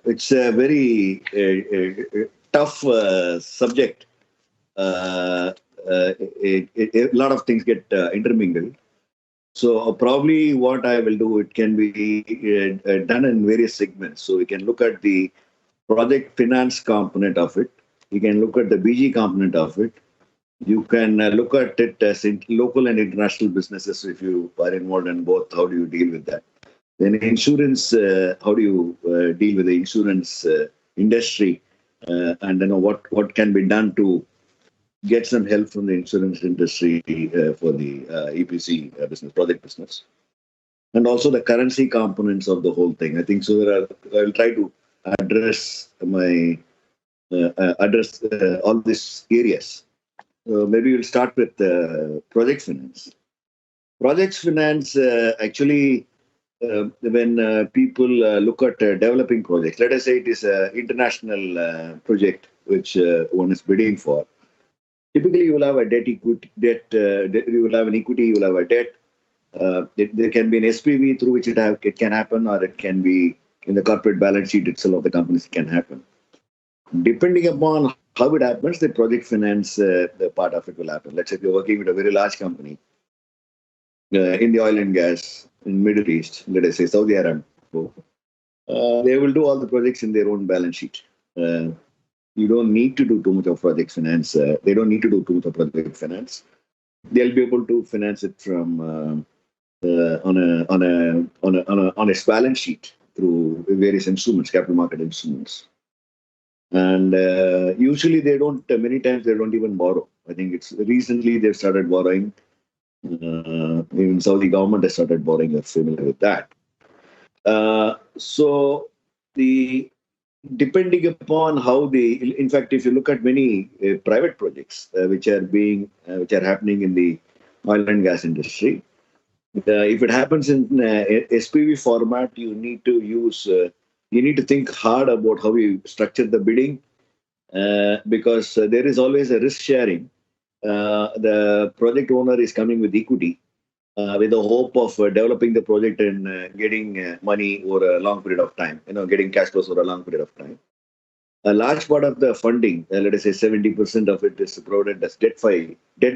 It's a very tough subject. Uh, a lot of things get intermingled. So probably what I will do, it can be done in various segments. So we can look at the project finance component of it. You can look at the BG component of it. You can look at it as in local and international businesses. If you are involved in both, how do you deal with that? Then insurance, how do you deal with the insurance industry? And then what can be done to get some help from the insurance industry for the EPC business, project business, and also the currency components of the whole thing. I think so. I'll try to address all these areas. Maybe we'll start with project finance. Project finance actually, when people look at developing projects, let us say it is an international project which one is bidding for. Typically, you will have a you will have an equity, you will have a debt. There can be an SPV through which it can happen, or it can be in the corporate balance sheet itself of the companies. It can happen. Depending upon how it happens, the project finance the part of it will happen. Let's say if you're working with a very large company in the oil and gas in Middle East, let us say Saudi Aramco, they will do all the projects in their own balance sheet. You don't need to do too much of project finance. They don't need to do too much of project finance. They'll be able to finance it from on its balance sheet through various instruments, capital market instruments. And usually they don't. Many times they don't even borrow. I think it's recently they've started borrowing. Even Saudi government has started borrowing. You're familiar with that. So the depending upon how in fact, if you look at many private projects which are happening in the oil and gas industry, if it happens in SPV format, you need to think hard about how you structure the bidding, because there is always a risk sharing. The project owner is coming with equity, with the hope of developing the project and getting money over a long period of time, getting cash flows over a long period of time. A large part of the funding, let us say 70% of it, is provided as debt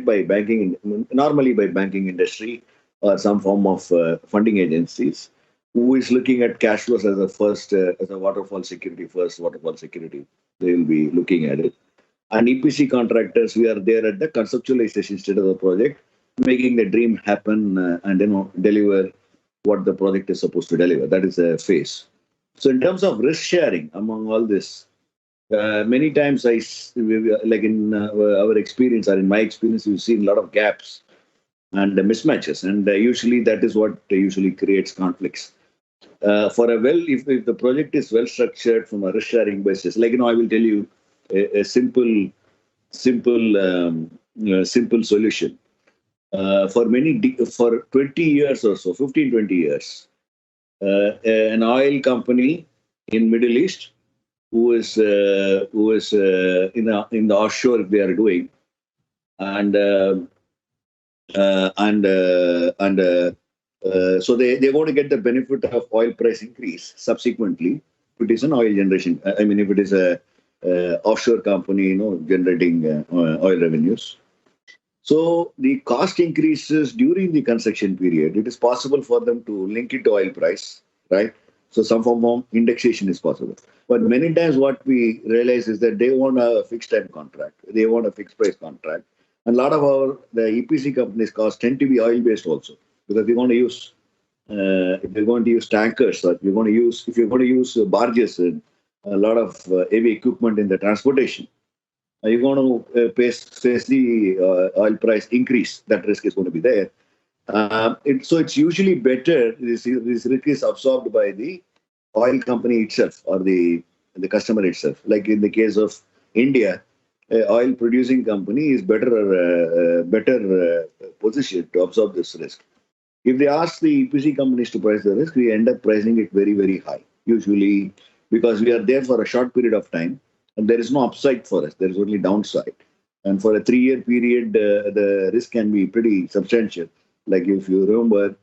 by banking, normally by banking industry or some form of funding agencies, who is looking at cash flows as as a waterfall security, first waterfall security. They will be looking at it. And EPC contractors, we are there at the conceptualization stage of the project, making the dream happen and deliver what the project is supposed to deliver. That is a phase. So in terms of risk sharing among all this, many times like in our experience or in my experience, we've seen a lot of gaps and mismatches, and usually that is what usually creates conflicts. If the project is well structured from a risk sharing basis, like I will tell you a simple solution. For 20 years or so, 15, 20 years, an oil company in Middle East who is in the offshore they are doing, and so they're going to get the benefit of oil price increase subsequently. If it is an oil generation, I mean, if it is a offshore company, generating oil revenues. So the cost increases during the construction period. It is possible for them to link it to oil price, right? So some form of indexation is possible. But many times what we realize is that they want a fixed time contract. They want a fixed price contract. And a lot of the EPC companies' costs tend to be oil based also, because we're going to use if you're going to use tankers, or if you're going to use barges and a lot of heavy equipment in the transportation, you're going to face the oil price increase. That risk is going to be there. So it's usually better, this risk is absorbed by the oil company itself or the customer itself. Like in the case of India, oil producing company is better positioned to absorb this risk. If they ask the EPC companies to price the risk, we end up pricing it very, very high, usually because we are there for a short period of time and there is no upside for us. There is only downside. And for a 3-year period, the risk can be pretty substantial. Like if you remember,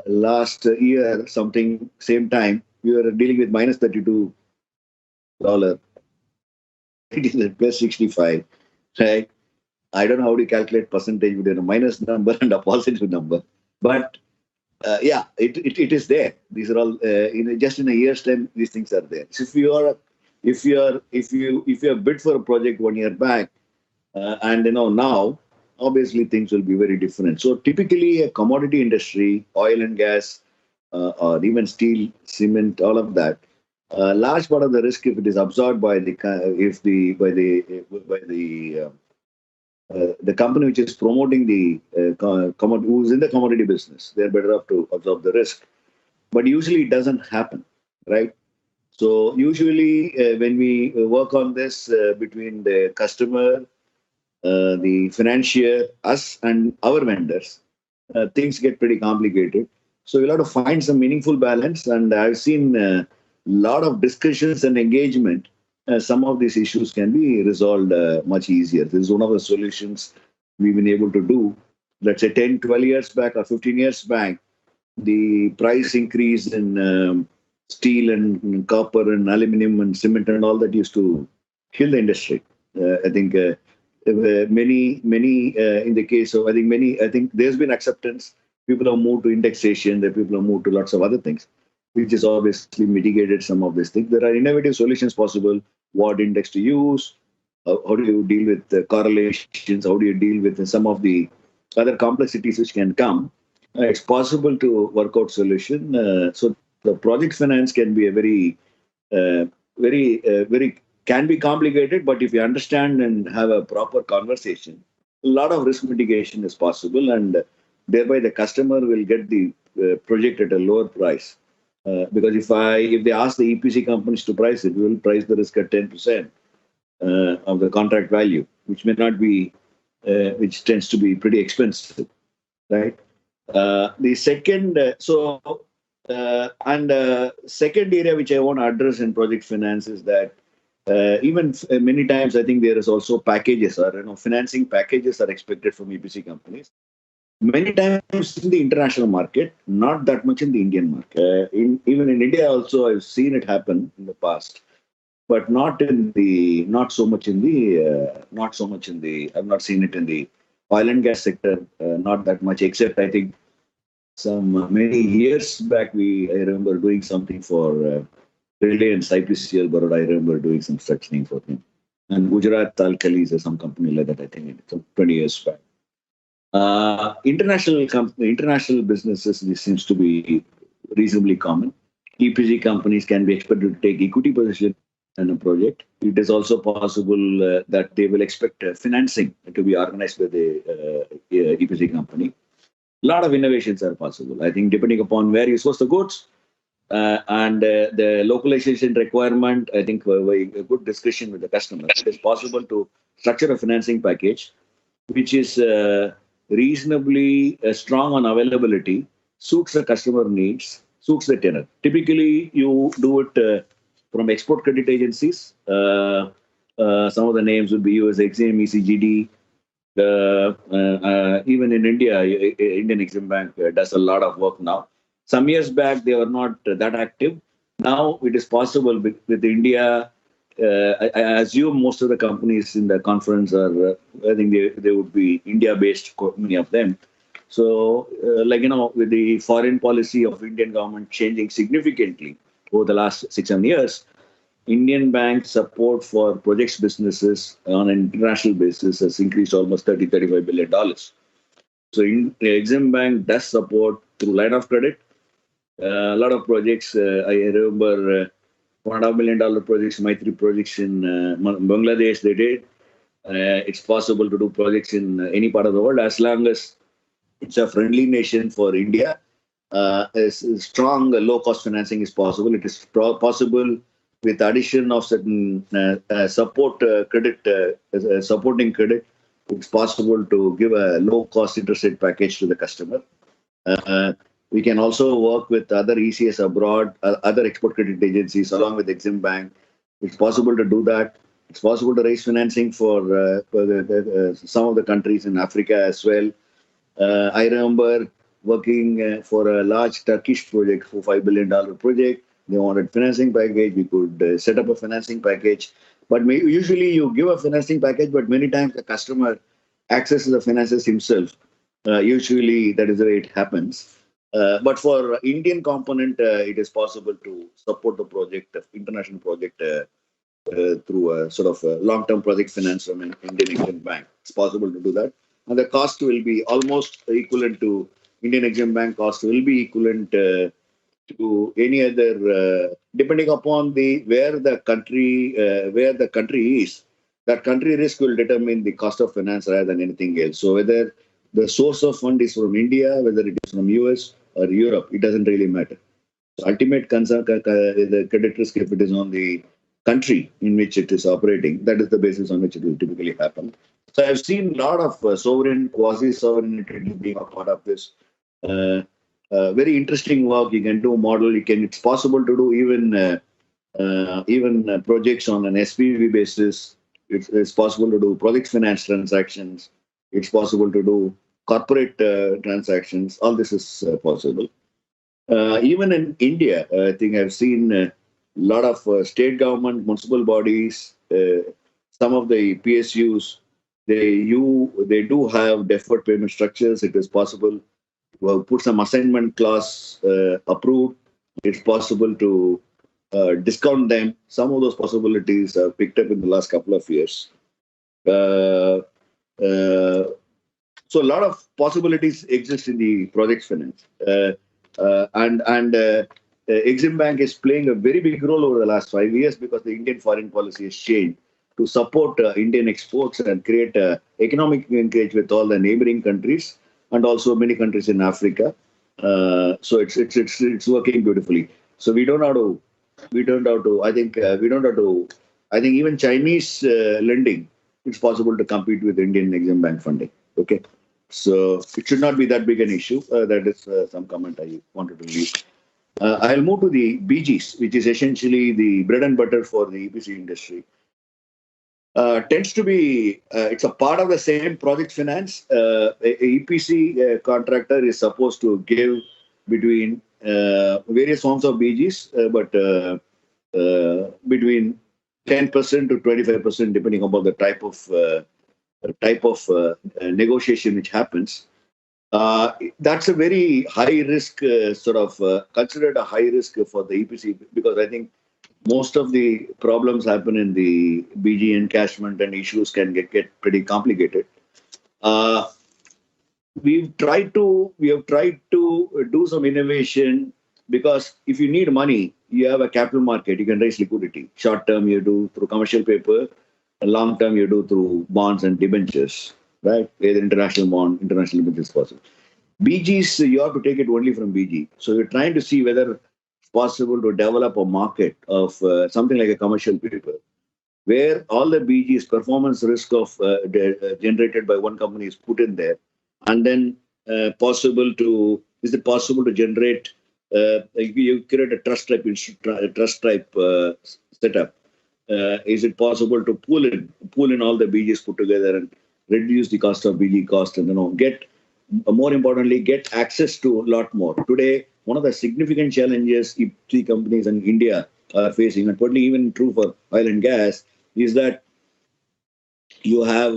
last year, same time, you are dealing with minus $32, it is at plus 65, right? I don't know how to calculate percentage between a minus number and a positive number, but yeah, it is there. These are all just in a year's time. These things are there. So if you are bid for a project 1 year back, and now, obviously things will be very different. So typically, a commodity industry, oil and gas, or even steel, cement, all of that, large part of the risk, if it is absorbed by the company which is promoting the who's in the commodity business, they're better off to absorb the risk. But usually it doesn't happen, right? So usually when we work on this between the customer, the financier, us, and our vendors, things get pretty complicated. So we'll have to find some meaningful balance. And I've seen a lot of discussions and engagement. Some of these issues can be resolved much easier. This is one of the solutions we've been able to do. Let's say 10, 12 years back or 15 years back, the price increase in steel and copper and aluminum and cement and all that used to kill the industry. I think many in the case of I think there's been acceptance. People have moved to indexation. The people have moved to lots of other things, which has obviously mitigated some of these things. There are innovative solutions possible. What index to use? How do you deal with the correlations? How do you deal with some of the other complexities which can come? It's possible to work out solution. So the project finance can be a very can be complicated, but if you understand and have a proper conversation, a lot of risk mitigation is possible, and thereby the customer will get the project at a lower price. Because if they ask the EPC companies to price it, we will price the risk at 10% of the contract value, which may not be, which tends to be pretty expensive, right? The second, second area which I want to address in project finance is that even many times I think there is also packages or financing packages are expected from EPC companies. Many times in the international market, not that much in the Indian market. Even in India also, I've seen it happen in the past, but not so much in the. I've not seen it in the oil and gas sector, not that much. Except I think many years back, I remember doing something for Reliance IPCL Baroda. I remember doing some such thing for him, and Gujarat Alkalis or some company like that. I think it's 20 years back. International businesses, this seems to be reasonably common. EPC companies can be expected to take equity position in a project. It is also possible that they will expect financing to be organized by the EPC company. A lot of innovations are possible. I think depending upon where you source the goods and the localization requirement, I think a good discussion with the customer. It is possible to structure a financing package which is reasonably strong on availability, suits the customer needs, suits the tenor. Typically, you do it from export credit agencies. Some of the names would be US Exim, ECGD. Even in India, Indian Exim Bank does a lot of work now. Some years back, they were not that active. Now it is possible with India. I assume most of the companies in the conference are, I think they would be India-based, many of them. So, with the foreign policy of Indian government changing significantly over the last 6-7 years, Indian bank support for projects businesses on an international basis has increased almost $30-35 billion. So, Exim Bank does support through line of credit. A lot of projects, I remember $1.5 million projects, Maitri projects in Bangladesh, they did. It's possible to do projects in any part of the world as long as it's a friendly nation for India. Strong low-cost financing is possible. It is possible with addition of certain supporting credit. It's possible to give a low-cost interest rate package to the customer. We can also work with other ECS abroad, other export credit agencies, along with Exim Bank. It's possible to do that. It's possible to raise financing for some of the countries in Africa as well. I remember working for a large Turkish project, for $5 billion project. They wanted financing package. We could set up a financing package. But usually you give a financing package, but many times the customer accesses the finances himself. Usually that is the way it happens. But for Indian component, it is possible to support the project, international project, through a sort of a long-term project finance from an Indian Exim Bank. It's possible to do that. And the cost will be almost equivalent to Indian Exim Bank cost will be equivalent to any other, depending upon the where the country is. That country risk will determine the cost of finance rather than anything else. So whether the source of fund is from India, whether it is from US or Europe, it doesn't really matter. So ultimate concern, the credit risk, if it is on the country in which it is operating, that is the basis on which it will typically happen. So I've seen a lot of sovereign, quasi-sovereign entities being a part of this. Uh, very interesting work. You can do model. You can. It's possible to do even projects on an SPV basis. It's possible to do project finance transactions. It's possible to do corporate transactions. All this is possible. Even in India, I think I've seen a lot of state government, municipal bodies, some of the PSUs. They do have deferred payment structures. It is possible to put some assignment clause approved. It's possible to discount them. Some of those possibilities are picked up in the last couple of years. Uh, uh, so a lot of possibilities exist in the project finance, and Exim Bank is playing a very big role over the last 5 years because the Indian foreign policy has changed to support Indian exports and create economic linkage with all the neighboring countries and also many countries in Africa. So it's working beautifully. So we don't have to. I think we don't have to. I think even Chinese lending, it's possible to compete with Indian Exim Bank funding. Okay. So it should not be that big an issue. That is some comment I wanted to leave. I'll move to the BGs, which is essentially the bread and butter for the EPC industry. Tends to be, it's a part of the same project finance. A EPC contractor is supposed to give between various forms of BGs, but between 10% to 25%, depending upon the type of negotiation which happens. That's a very high risk, considered a high risk for the EPC because I think most of the problems happen in the BG encashment and issues can get pretty complicated. Uh, we have tried to do some innovation because if you need money, you have a capital market, you can raise liquidity. Short term, you do through commercial paper, and long term, you do through bonds and debentures, right? Either international bond, international debentures possible. BGs, you have to take it only from BG. So you're trying to see whether it's possible to develop a market of something like a commercial paper where all the BGs performance risk of generated by one company is put in there, and then is it possible to generate you create a trust type setup? Is it possible to pull in all the BGs put together and reduce the cost of BG cost and get more importantly get access to a lot more. Today, one of the significant challenges EPC companies in India are facing, and probably even true for oil and gas, is that you have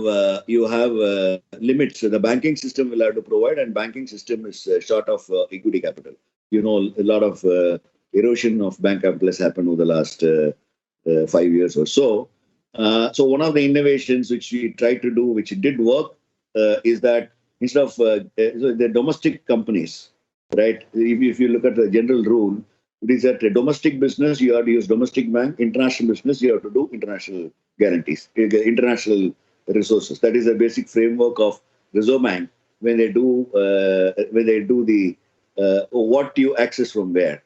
limits. So the banking system will have to provide, and banking system is short of equity capital. A lot of erosion of bank capital has happened over the last 5 years or so. So one of the innovations which we tried to do, which did work, is that instead of the domestic companies, right? If you look at the general rule, it is that a domestic business, you have to use domestic bank. International business, you have to do international guarantees, international resources. That is the basic framework of Reserve Bank when they do the what you access from where.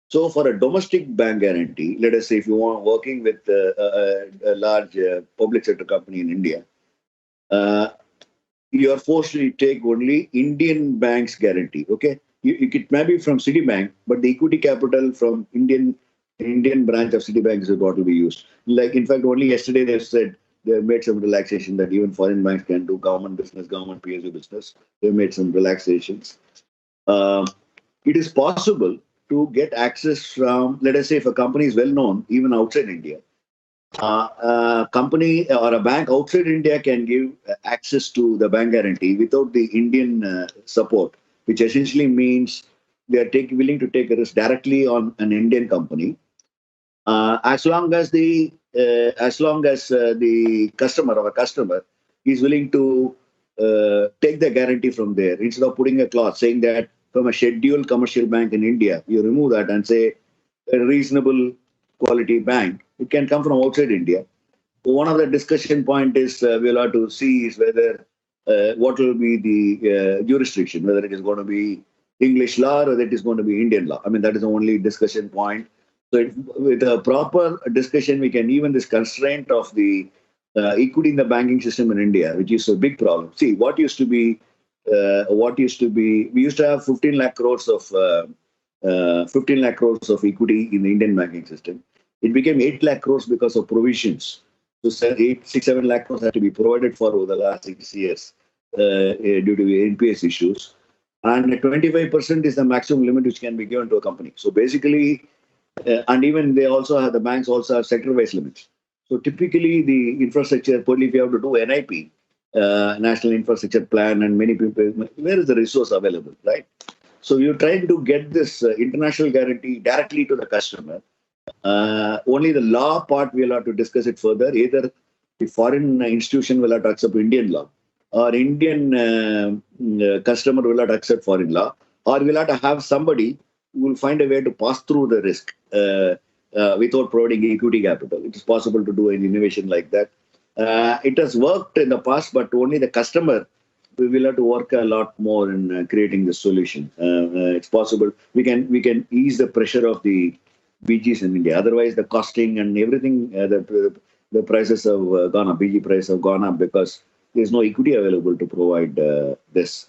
So for a domestic bank guarantee, let us say if you are working with a large public sector company in India, uh, you are forced to take only Indian banks guarantee. Okay, it may be from Citibank, but the equity capital from Indian branch of Citibank is what will be used. Like in fact, only yesterday they said they have made some relaxation that even foreign banks can do government business, government PSU business. They made some relaxations. Um, it is possible to get access from, let us say, if a company is well known, even outside India, a company or a bank outside India can give access to the bank guarantee without the Indian support, which essentially means they are willing to take a risk directly on an Indian company, as long as the customer or a customer is willing to take the guarantee from there, instead of putting a clause saying that from a scheduled commercial bank in India, you remove that and say a reasonable quality bank. It can come from outside India. One of the discussion point is we'll have to see is whether what will be the jurisdiction, whether it is going to be English law or whether it is going to be Indian law. I mean, that is the only discussion point. So with a proper discussion, we can even this constraint of the equity in the banking system in India, which is a big problem. See, we used to have 15 lakh crores of 15 lakh crores of equity in the Indian banking system. It became 8 lakh crores because of provisions. So 7 lakh crores had to be provided for over the last 6 years due to the NPS issues. And 25% is the maximum limit which can be given to a company. So basically, and even the banks also have sector-wise limits. So typically the infrastructure, particularly if you have to do NIP, National Infrastructure Plan, and many people, where is the resource available, right? So you're trying to get this international guarantee directly to the customer. Only the law part we'll have to discuss it further. Either the foreign institution will have to accept Indian law, or Indian customer will have to accept foreign law, or we'll have to have somebody who will find a way to pass through the risk without providing equity capital. It is possible to do an innovation like that. It has worked in the past, but only the customer, we will have to work a lot more in creating the solution. It's possible we can ease the pressure of the BGs in India. Otherwise, the costing and everything, the prices have gone up. BG prices have gone up because there's no equity available to provide this.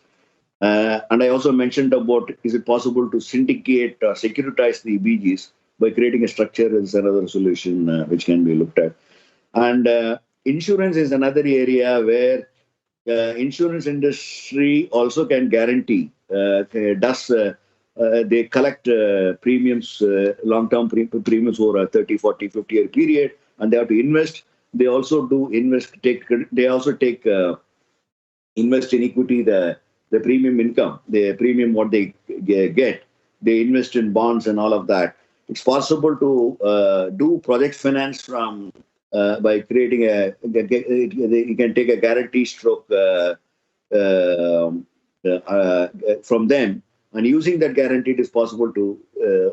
And I also mentioned about, is it possible to syndicate or securitize the BGs by creating a structure is another solution which can be looked at. And insurance is another area where insurance industry also can guarantee, they collect premiums, long-term premiums over a 30, 40, 50-year period, and they have to invest. They also do invest, invest in equity, the premium income, the premium what they get. They invest in bonds and all of that. It's possible to do project finance from by creating you can take a guarantee stroke from them, and using that guarantee, it is possible to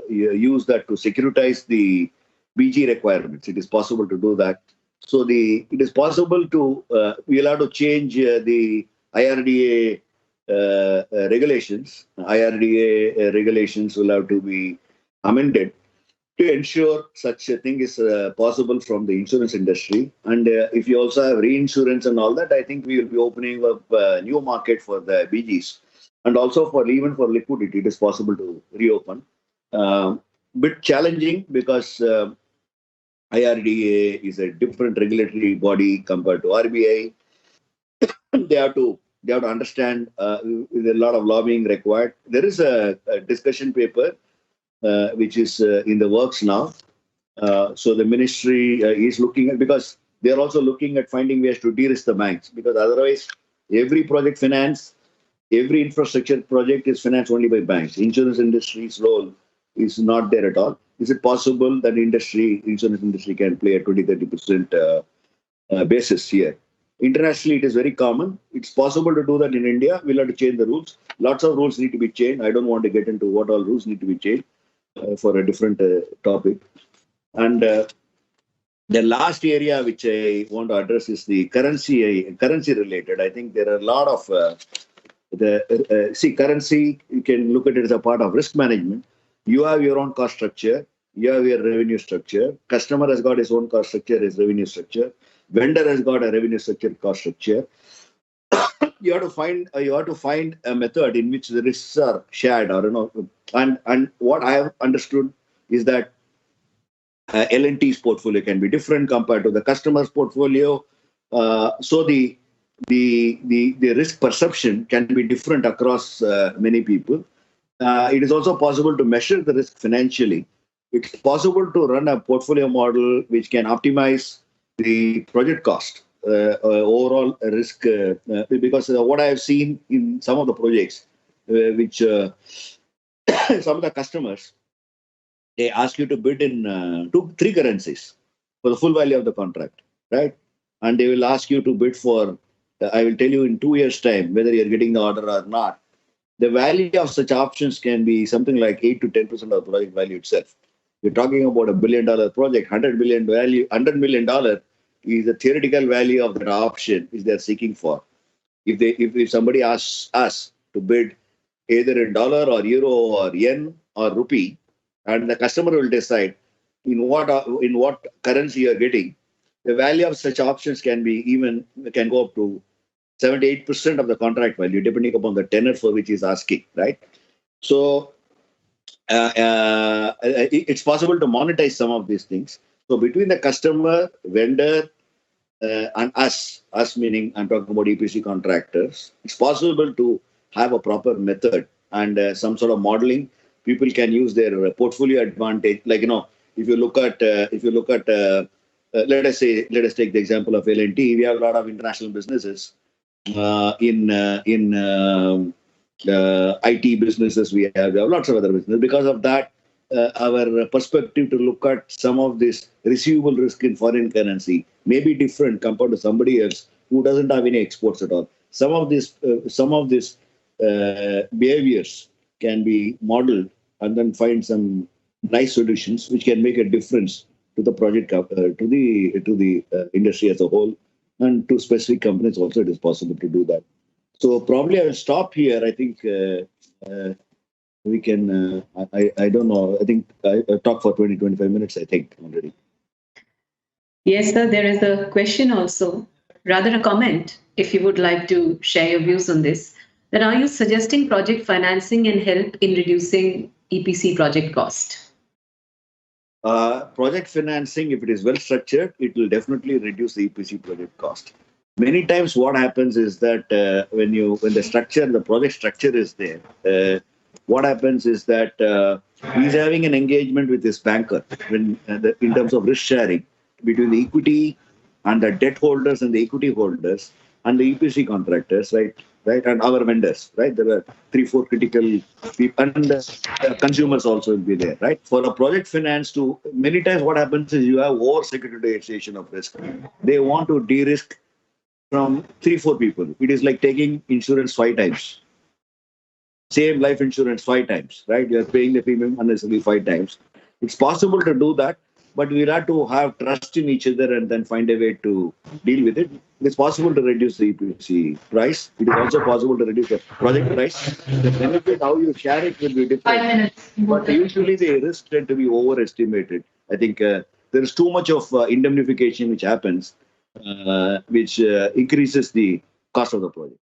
use that to securitize the BG requirements. It is possible to do that. So it is possible to we'll have to change the IRDA regulations. IRDA regulations will have to be amended to ensure such a thing is possible from the insurance industry. And if you also have reinsurance and all that, I think we will be opening up a new market for the BGs. And also even for liquidity, it is possible to reopen. Bit challenging because IRDA is a different regulatory body compared to RBI. They have to understand with a lot of lobbying required. There is a discussion paper which is in the works now. So the ministry is looking at, because they are also looking at finding ways to de-risk the banks, because otherwise every project finance, every infrastructure project is financed only by banks. Insurance industry's role is not there at all. Is it possible that insurance industry can play a 20-30% basis here? Internationally, it is very common. It's possible to do that in India. We'll have to change the rules. Lots of rules need to be changed. I don't want to get into what all rules need to be changed for a different topic. And the last area which I want to address is the currency related. I think there are a lot of currency, you can look at it as a part of risk management. You have your own cost structure. You have your revenue structure. Customer has got his own cost structure, his revenue structure. Vendor has got a revenue structure, cost structure. You have to find a method in which the risks are shared, or and what I have understood is that L&T's portfolio can be different compared to the customer's portfolio. So the risk perception can be different across many people. It is also possible to measure the risk financially. It's possible to run a portfolio model which can optimize the project cost, overall risk, because what I have seen in some of the projects, which some of the customers, they ask you to bid in three currencies for the full value of the contract, right? And they will ask you to bid for, I will tell you in 2 years' time whether you're getting the order or not. The value of such options can be something like 8 to 10% of the project value itself. You're talking about $1 billion project, $100 million is the theoretical value of that option which they're seeking for. If somebody asks us to bid either in dollar or euro or yen or rupee, and the customer will decide in what currency you're getting, the value of such options can go up to 78% of the contract value, depending upon the tenor for which he's asking, right? So it's possible to monetize some of these things. So between the customer, vendor, and us meaning I'm talking about EPC contractors, it's possible to have a proper method and some sort of modeling. People can use their portfolio advantage. Like, let us take the example of L&T. We have a lot of international businesses in IT businesses. We have lots of other businesses. Because of that, our perspective to look at some of this receivable risk in foreign currency may be different compared to somebody else who doesn't have any exports at all. Some of these behaviors can be modeled and then find some nice solutions which can make a difference to the project, to the industry as a whole, and to specific companies also. It is possible to do that. So probably I'll stop here. I think we can. I don't know. I think I talked for 20-25 minutes. I think already. Yes, sir. There is a question also, rather a comment. If you would like to share your views on this, then are you suggesting project financing and help in reducing EPC project cost? Project financing, if it is well structured, it will definitely reduce the EPC project cost. Many times, what happens is that when the project structure is there, what happens is that he's having an engagement with his banker in terms of risk sharing between the equity and the debt holders and the equity holders and the EPC contractors, right, and our vendors, right. There are 3-4 critical people, and consumers also will be there, right. For a project finance, to many times what happens is you have over securitization of risk. They want to de-risk from 3-4 people. It is like taking insurance 5 times. Same life insurance 5 times, right? You're paying the premium unnecessarily 5 times. It's possible to do that, but we'll have to have trust in each other and then find a way to deal with it. It's possible to reduce the EPC price. It is also possible to reduce the project price. The benefit, how you share it, will be different. 5 minutes. But usually the risks tend to be overestimated. I think there is too much of indemnification which happens, which increases the cost of the project.